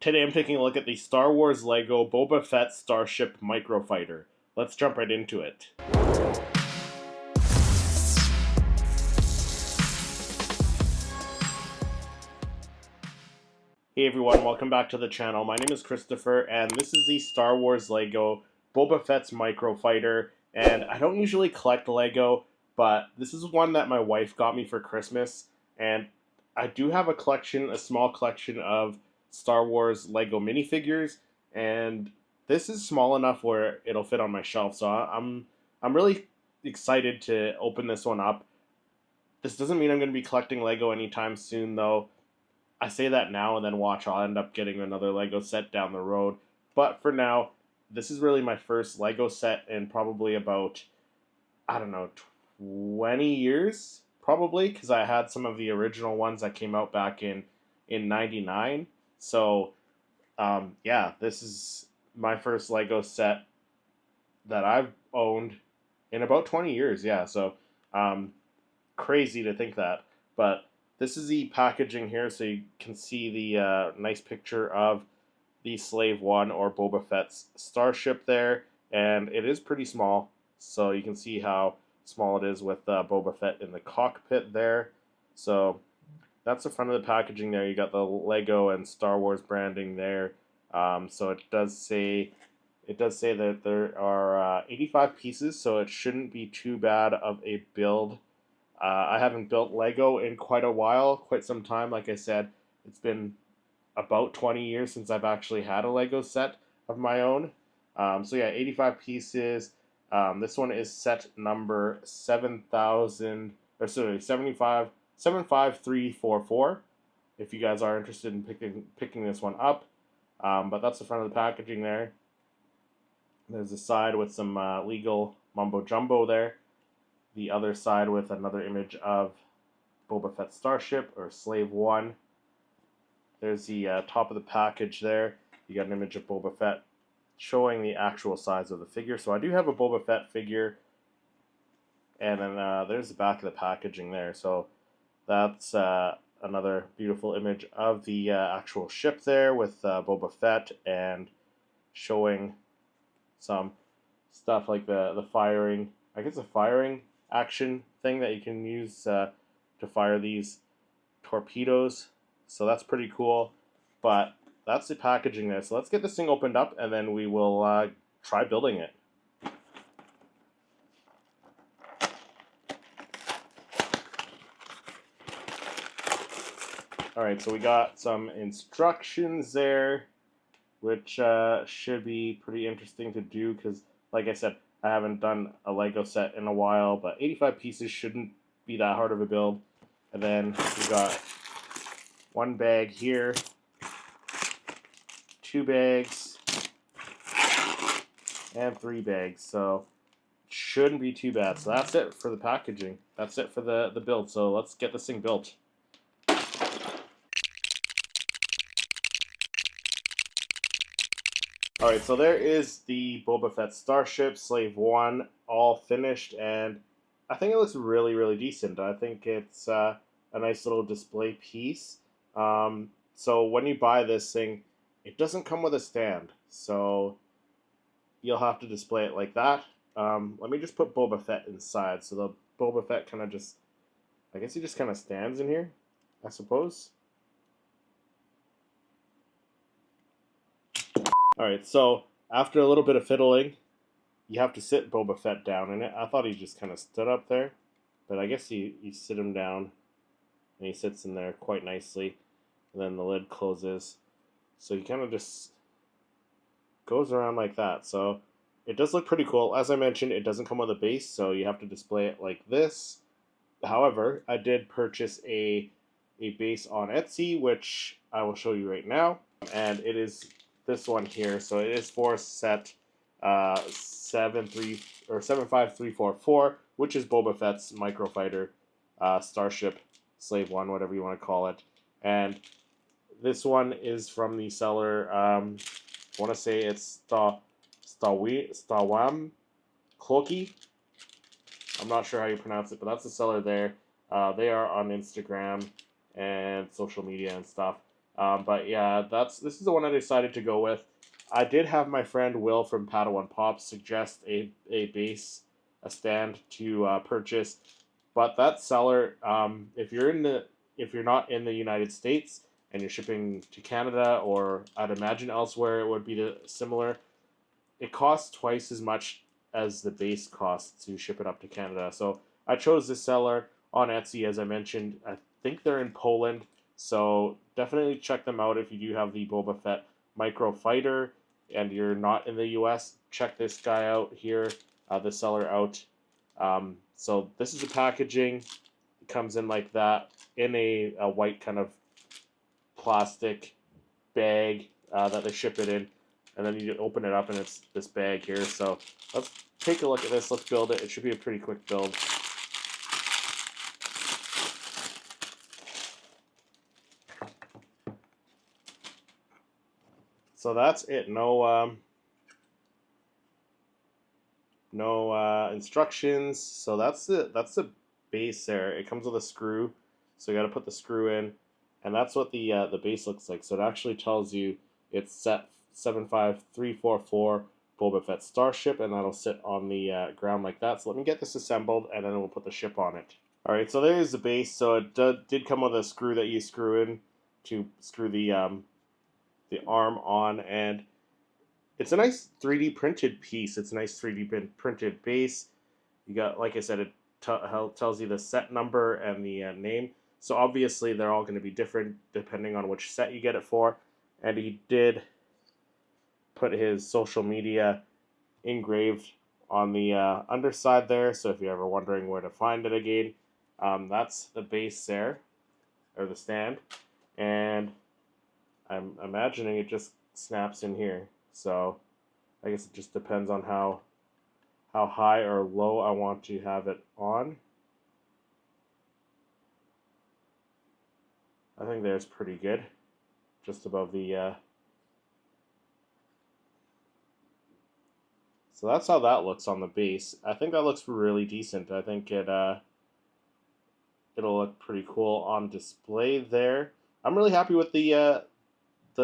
Today I'm taking a look at the Star Wars Lego Boba Fett Starship Microfighter. Let's jump right into it. Hey everyone, welcome back to the channel. My name is Christopher, and this is the Star Wars Lego Boba Fett's Microfighter. And I don't usually collect Lego, but this is one that my wife got me for Christmas. And I do have a small collection of Star Wars Lego minifigures, and this is small enough where it'll fit on my shelf. So I'm really excited to open this one up. This doesn't mean I'm going to be collecting Lego anytime soon, though. I say that now and then watch, I'll end up getting another Lego set down the road. But for now, this is really my first Lego set in probably about, I don't know, 20 years, probably, because I had some of the original ones that came out back in 99. So, yeah, this is my first Lego set that I've owned in about 20 years, yeah, so crazy to think that. But this is the packaging here, so you can see the nice picture of the Slave 1 or Boba Fett's starship there, and it is pretty small, so you can see how small it is with Boba Fett in the cockpit there. So that's the front of the packaging there. You got the Lego and Star Wars branding there. So it does say that there are 85 pieces, so it shouldn't be too bad of a build. I haven't built Lego in quite a while, quite some time. Like I said, it's been about 20 years since I've actually had a Lego set of my own. So yeah, 85 pieces. This one is set number 75344. If you guys are interested in picking this one up, but that's the front of the packaging there. There's a side with some legal mumbo jumbo there. The other side with another image of Boba Fett Starship or Slave 1. There's the top of the package there. You got an image of Boba Fett showing the actual size of the figure. So I do have a Boba Fett figure. And then there's the back of the packaging there. So that's another beautiful image of the actual ship there with Boba Fett, and showing some stuff like the firing, I guess a firing action thing that you can use to fire these torpedoes. So that's pretty cool. But that's the packaging there. So let's get this thing opened up, and then we will try building it. Alright, so we got some instructions there, which should be pretty interesting to do, because like I said, I haven't done a Lego set in a while, but 85 pieces shouldn't be that hard of a build. And then we got one bag here, two bags, and three bags. So it shouldn't be too bad. So that's it for the packaging. That's it for the build. So let's get this thing built. Alright, so there is the Boba Fett Starship, Slave 1, all finished, and I think it looks really, really decent. I think it's a nice little display piece. So when you buy this thing, it doesn't come with a stand, so you'll have to display it like that. Let me just put Boba Fett inside, so the Boba Fett kind of just, I guess he just kind of stands in here, I suppose. Alright, so after a little bit of fiddling, you have to sit Boba Fett down in it. I thought he just kind of stood up there, but I guess you sit him down, and he sits in there quite nicely, and then the lid closes. So he kind of just goes around like that. So it does look pretty cool. As I mentioned, it doesn't come with a base, so you have to display it like this. However, I did purchase a base on Etsy, which I will show you right now, and it is this one here. So it is for set 75344, which is Boba Fett's Microfighter, Starship, Slave 1, whatever you want to call it. And this one is from the seller, I want to say it's Stawam Cloaky. I'm not sure how you pronounce it, but that's the seller there. They are on Instagram and social media and stuff. But yeah, this is the one I decided to go with. I did have my friend Will from Padawan Pops suggest a base, a stand to purchase, but that seller, if you're not in the United States and you're shipping to Canada, or I'd imagine elsewhere it would be similar, it costs twice as much as the base costs to ship it up to Canada. So I chose this seller on Etsy, as I mentioned. I think they're in Poland, so definitely check them out if you do have the Boba Fett Microfighter and you're not in the US. Check this guy out here, this seller out. So this is the packaging. It comes in like that in a white kind of plastic bag that they ship it in, and then you open it up and it's this bag here. So let's take a look at this. Let's build it. It should be a pretty quick build. So that's it. No instructions. So that's the base there. It comes with a screw, so you got to put the screw in, and that's what the base looks like. So it actually tells you it's set 75344 Boba Fett Starship, and that'll sit on the ground like that. So let me get this assembled, and then we'll put the ship on it. All right, so there's the base. So it did come with a screw that you screw in to screw the arm on, and it's a nice 3D printed piece. It's a nice 3D printed base. You got, like I said, it tells you the set number and the name. So obviously they're all going to be different depending on which set you get it for. And he did put his social media engraved on the underside there. So if you're ever wondering where to find it again, that's the base there, or the stand. And I'm imagining it just snaps in here. So I guess it just depends on how high or low I want to have it on. I think there's pretty good, just above the so that's how that looks on the base. I think that looks really decent. I think it'll look pretty cool on display there. I'm really happy with the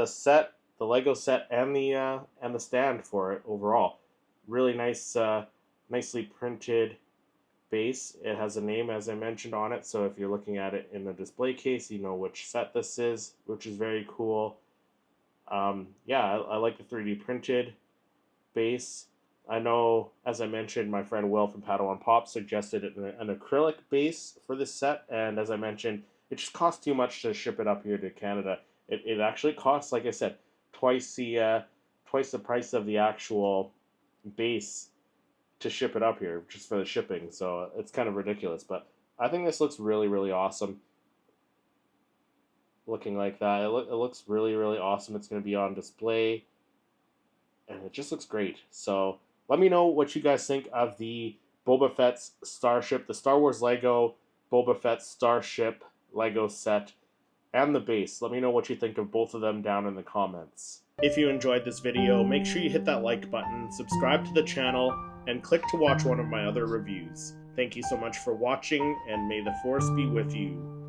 set, the Lego set, and the stand for it overall. Really nice, nicely printed base. It has a name, as I mentioned, on it, so if you're looking at it in the display case, you know which set this is, which is very cool. Yeah, I like the 3D printed base. I know, as I mentioned, my friend Will from Padawan Pop suggested an acrylic base for this set, and as I mentioned, it just costs too much to ship it up here to Canada. It actually costs, like I said, twice the price of the actual base to ship it up here, just for the shipping. So it's kind of ridiculous, but I think this looks really, really awesome. Looking like that, it looks really, really awesome. It's going to be on display, and it just looks great. So let me know what you guys think of the Boba Fett's Starship, the Star Wars Lego Boba Fett Starship Lego set, and the base. Let me know what you think of both of them down in the comments. If you enjoyed this video, make sure you hit that like button, subscribe to the channel, and click to watch one of my other reviews. Thank you so much for watching, and may the Force be with you.